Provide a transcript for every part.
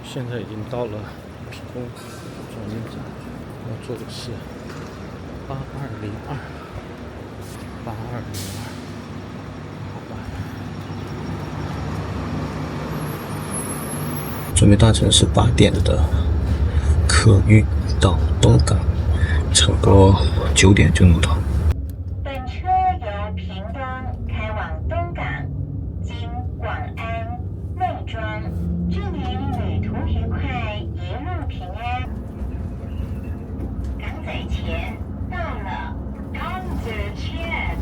现在已经到了屏东转运站，要坐的是8202，好吧。准备搭乘是8点的客运到东港，差不多9点就能到。本车由屏东开往东港，经广安、内庄，祝您旅途愉快，一路平安。港仔前到了，港仔前，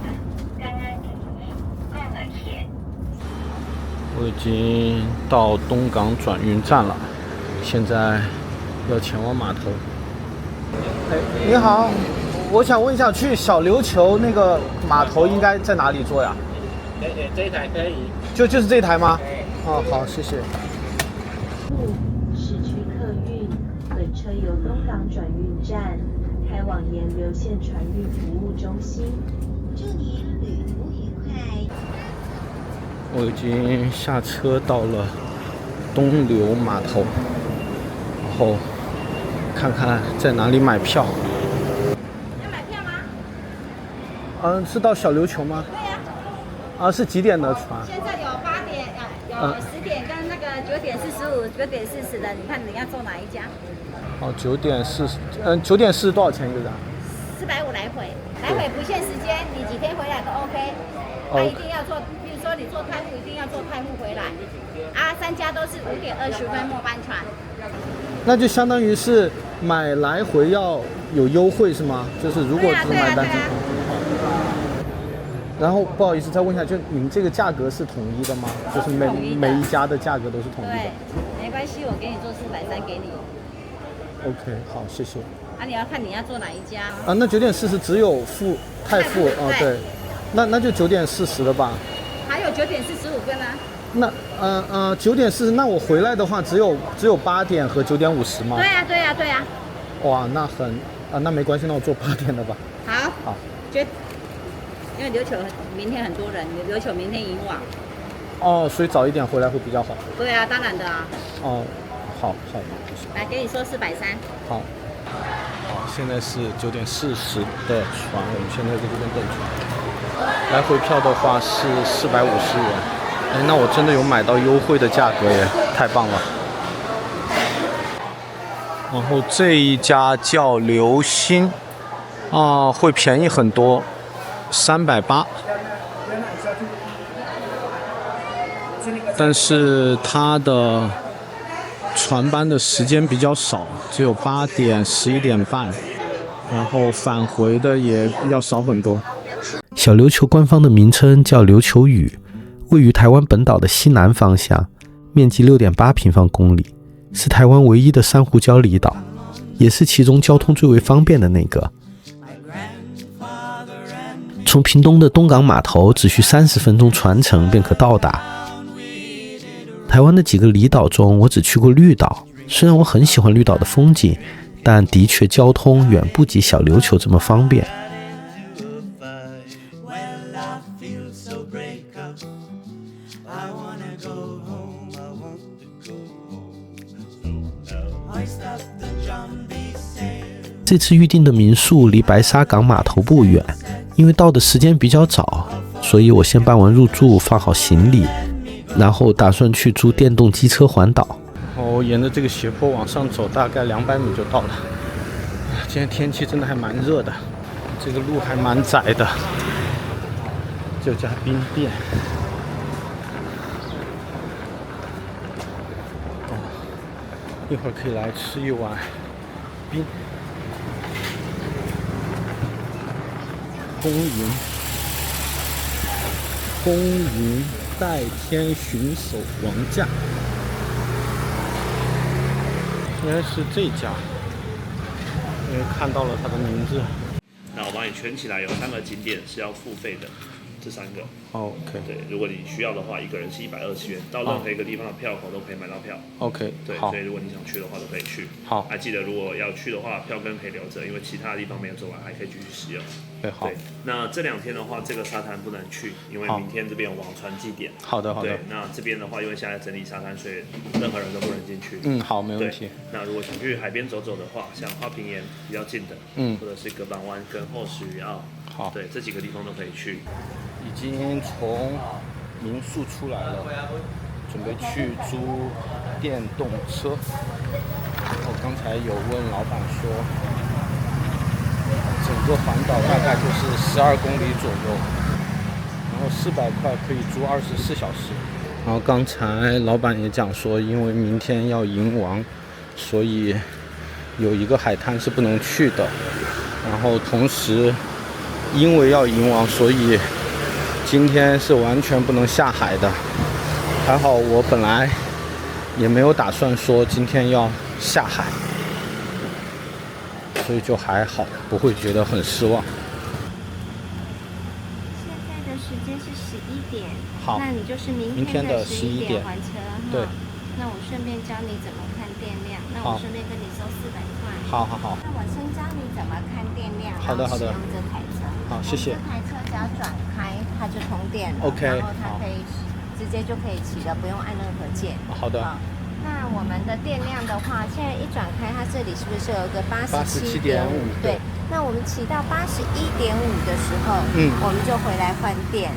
刚刚你過了前。我已经到东港转运站了，现在要前往码头。哎，你好，我想问一下，去小琉球那个码头应该在哪里坐呀？这一台可以。就是这台吗？哦，好，谢谢。市区客运，本车由东港转运站开往沿流线船运服务中心。祝您旅途愉快。我已经下车到了东流码头，然后看看在哪里买票。要买票吗？是到小琉球吗？对呀、是几点的船？现在有8点，有10点跟那个9点45、9点40的，你看你要坐哪一家哦，9点40，9点40多少钱一个人？450来回，来回不限时间，你几天回来都 OK。一定要坐，比如说你坐太湖，一定要坐太湖回来。3家都是5点20分末班船。那就相当于是买来回要有优惠是吗？就是如果只买单程。然后不好意思，再问一下，就您这个价格是统一的吗？就是每一家的价格都是统一的。对，没关系，我给你做430给你。OK， 好，谢谢。你要看你要坐哪一家。那9点40只有太傅哦，对，那就9点40了吧？还有9点45分啊。那9点40，那我回来的话只有8点和9点50吗？对呀。哇，那没关系，那我坐8点的吧。好，因为琉球明天很多人，琉球明天迎往。哦，所以早一点回来会比较好。对啊，当然的啊。哦，好，来给你说430。好，现在是9点40的船，我们现在在这边等船。来回票的话是450元。哎，那我真的有买到优惠的价格耶，太棒了。然后这一家叫流星，会便宜很多，380。但是它的船班的时间比较少，只有8点、11点半，然后返回的也要少很多。小琉球官方的名称叫琉球屿，位于台湾本岛的西南方向，面积6.8平方公里，是台湾唯一的珊瑚礁离岛，也是其中交通最为方便的那个。从屏东的东港码头只需30分钟船程便可到达。台湾的几个离岛中，我只去过绿岛，虽然我很喜欢绿岛的风景，但的确交通远不及小琉球这么方便。这次预定的民宿离白沙港码头不远，因为到的时间比较早，所以我先办完入住，放好行李，然后打算去租电动机车环岛。沿着这个斜坡往上走，大概200米就到了。今天天气真的还蛮热的，这个路还蛮窄的。这家冰店，一会儿可以来吃一碗冰。风云代天巡守王驾，应该是这家，因为看到了它的名字。那我帮你圈起来，有3个景点是要付费的。这3个。OK。对，如果你需要的话，一个人是120元，到任何一个地方的票口都可以买到票。OK。对，所以如果你想去的话，都可以去。好。还记得如果要去的话，票根可以留着，因为其他的地方没有做完，还可以继续使用。对，好。对，那这2天的话，这个沙滩不能去，因为明天这边有王船祭典。好的，好的。对，那这边的话，因为现在整理沙滩，所以任何人都不能进去。好，没问题。那如果想去海边走走的话，像花瓶岩比较近的，或者是葛板湾跟后石渔澳，好，对，这几个地方都可以去。已经从民宿出来了，准备去租电动车。我刚才有问老板说，整个环岛大概就是12公里左右，然后400块可以租24小时。然后刚才老板也讲说，因为明天要迎王，所以有一个海滩是不能去的。然后同时，因为要迎王，所以今天是完全不能下海的。还好我本来也没有打算说今天要下海，所以就还好，不会觉得很失望。现在的时间是11点，好，那你就是明天的11点还车。对。那我顺便教你怎么看电量，那我顺便跟你收400块。好。那我先教你怎么看电量，好的。使用这台车。好，谢谢。这台车只要转开，它就通电了。OK。然后它可以直接就可以骑了，不用按任何键。好的。那我们的电量的话，现在一转开，它这里是不是有个87.5？对。那我们骑到81.5的时候，我们就回来换电。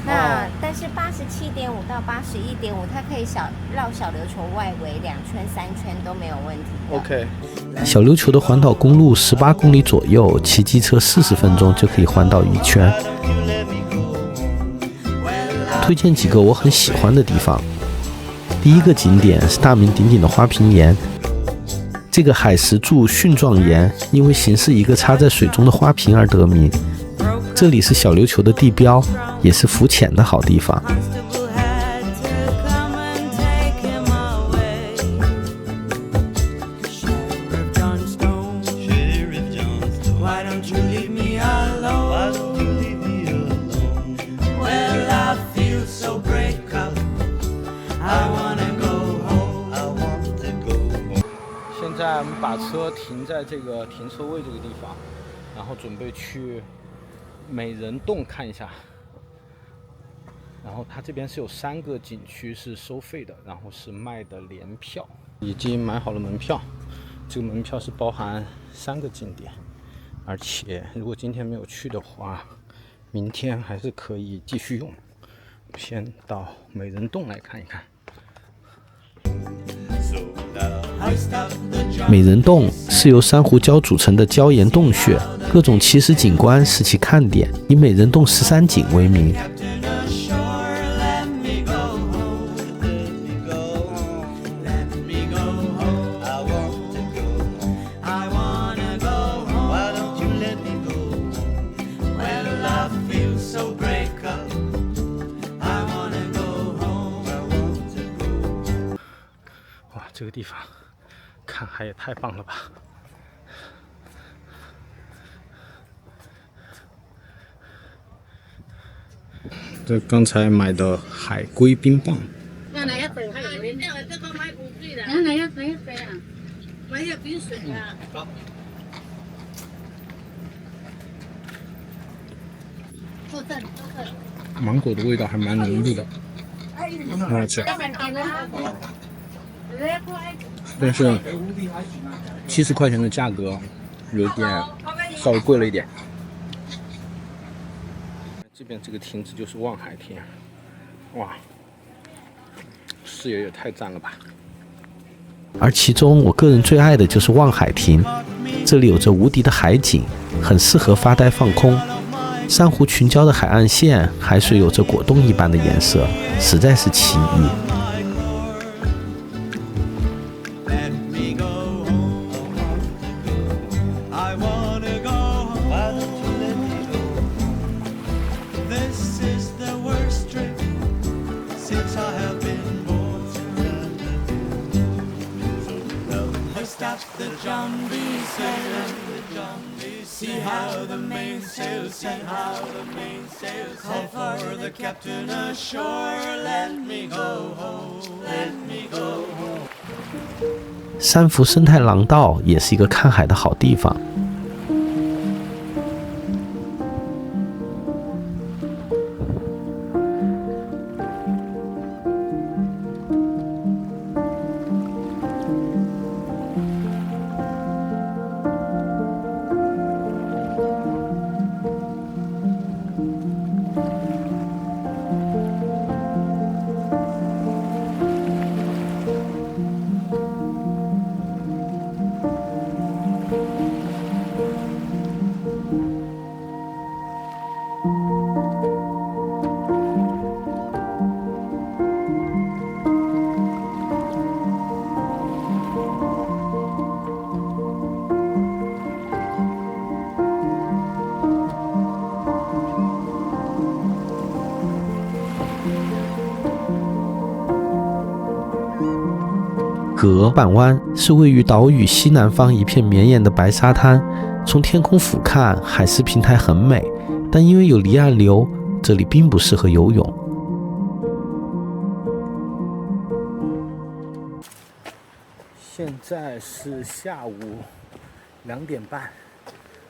那但是87.5到81.5，它可以绕小琉球外围2圈3圈都没有问题。OK。小琉球的环岛公路18公里左右，骑机车40分钟就可以环岛1圈。推荐几个我很喜欢的地方。第一个景点是大名鼎鼎的花瓶岩。这个海蚀柱蕈状岩因为形似一个插在水中的花瓶而得名。这里是小琉球的地标，也是浮潜的好地方。现在我们把车停在这个停车位这个地方，然后准备去美人洞看一下。然后它这边是有3个景区是收费的，然后是卖的联票，已经买好了门票。这个门票是包含3个景点，而且如果今天没有去的话，明天还是可以继续用。先到美人洞来看一看。美人洞是由珊瑚礁组成的礁岩洞穴，各种奇石景观是其看点，以美人洞13景为名。哇，这个地方看海也太棒了吧！这刚才买的海龟冰棒。原来要等还有人，这个买不对的。原来要等一等啊，买要冰水啊。坐这里，坐这里。芒果的味道还蛮浓郁的，很好吃。但是70块钱的价格有点稍微贵了一点。这边这个亭子就是望海亭，哇，视野也太赞了吧！而其中我个人最爱的就是望海亭，这里有着无敌的海景，很适合发呆放空。珊瑚群礁的海岸线，海水有着果冻一般的颜色，实在是奇异。三福生态廊道也是一个看海的好地方。格板湾是位于岛屿西南方一片绵延的白沙滩，从天空俯瞰，海势平台很美，但因为有离岸流，这里并不适合游泳。现在是下午2点半，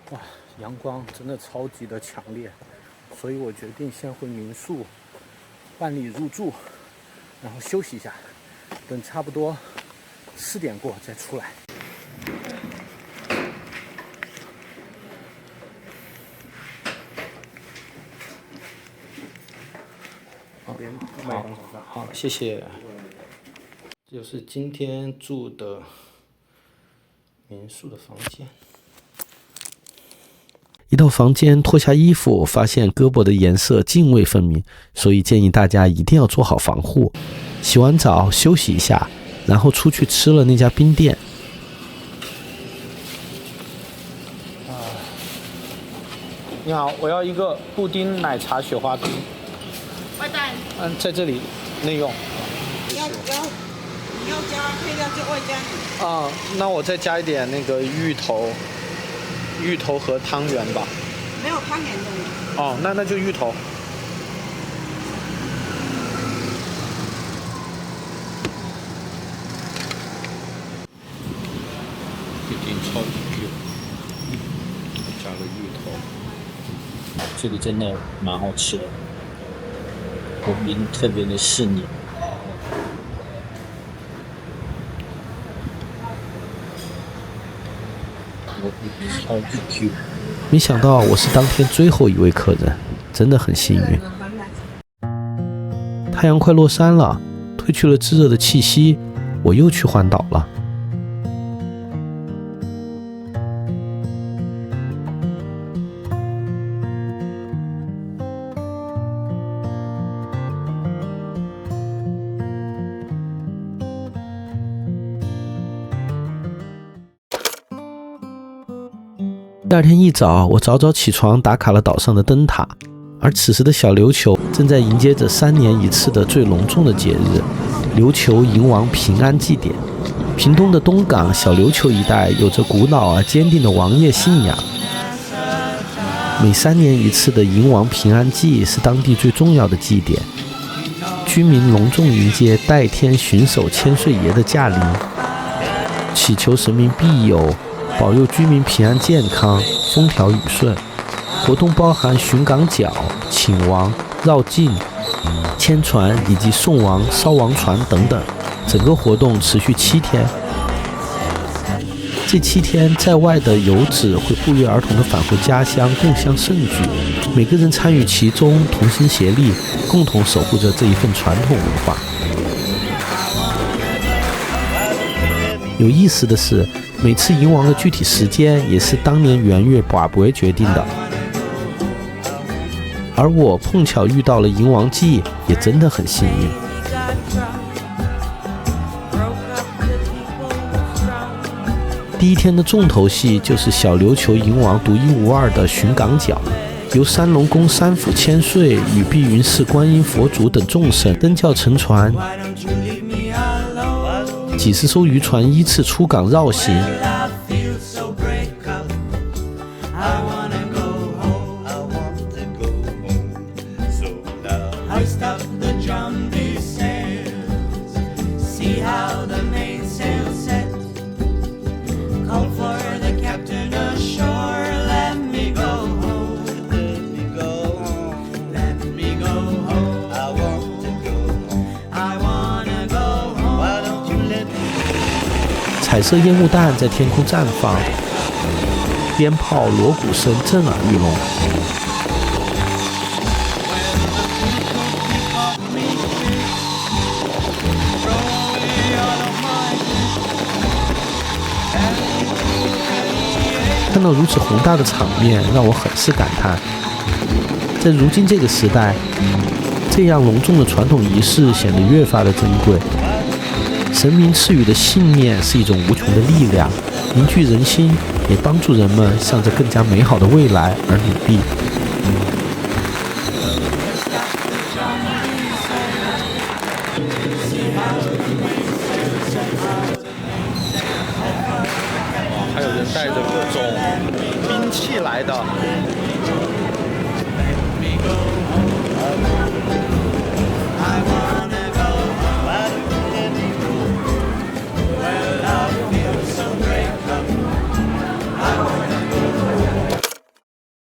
哇，阳光真的超级的强烈，所以我决定先回民宿办理入住，然后休息一下，等差不多4点过再出来。好，谢谢。这就是今天住的民宿的房间。一到房间脱下衣服，发现胳膊的颜色泾渭分明，所以建议大家一定要做好防护。洗完澡休息一下，然后出去吃了那家冰店。你好，我要一个布丁奶茶雪花冰。外带。在这里内用。要加配料就外加。那我再加一点那个芋头和汤圆吧。没有汤圆的。那就芋头。布丁超级 Q， 加了芋头。这个真的蛮好吃的，果冰特别的细腻。超级 Q。没想到我是当天最后一位客人，真的很幸运。太阳快落山了，褪去了炙热的气息，我又去环岛了。第二天一早，我早早起床打卡了岛上的灯塔，而此时的小琉球正在迎接着3年一次的最隆重的节日——琉球迎王平安祭典。屏东的东港小琉球一带有着古老而坚定的王爷信仰，每3年一次的迎王平安祭是当地最重要的祭典，居民隆重迎接代天巡守千岁爷的驾临，祈求神明庇佑，保佑居民平安健康、风调雨顺。活动包含巡港脚、请王、绕境、牵船以及送王、烧王船等等。整个活动持续7天。这7天在外的游子会不约而同地返回家乡，共襄盛举。每个人参与其中，同心协力，共同守护着这一份传统文化。有意思的是，每次迎王的具体时间也是当年元月拔杯决定的，而我碰巧遇到了迎王祭，也真的很幸运。第一天的重头戏就是小琉球迎王独一无二的巡港脚，由三龙宫三府千岁与碧云寺观音佛祖等众神登轿乘船，几十艘渔船依次出港绕行。彩色烟雾弹在天空绽放，鞭炮锣鼓声震耳欲聋。看到如此宏大的场面，让我很是感叹。在如今这个时代，这样隆重的传统仪式显得越发的珍贵。神明赐予的信念是一种无穷的力量，凝聚人心，也帮助人们向着更加美好的未来而努力。还有人带着各种兵器来的。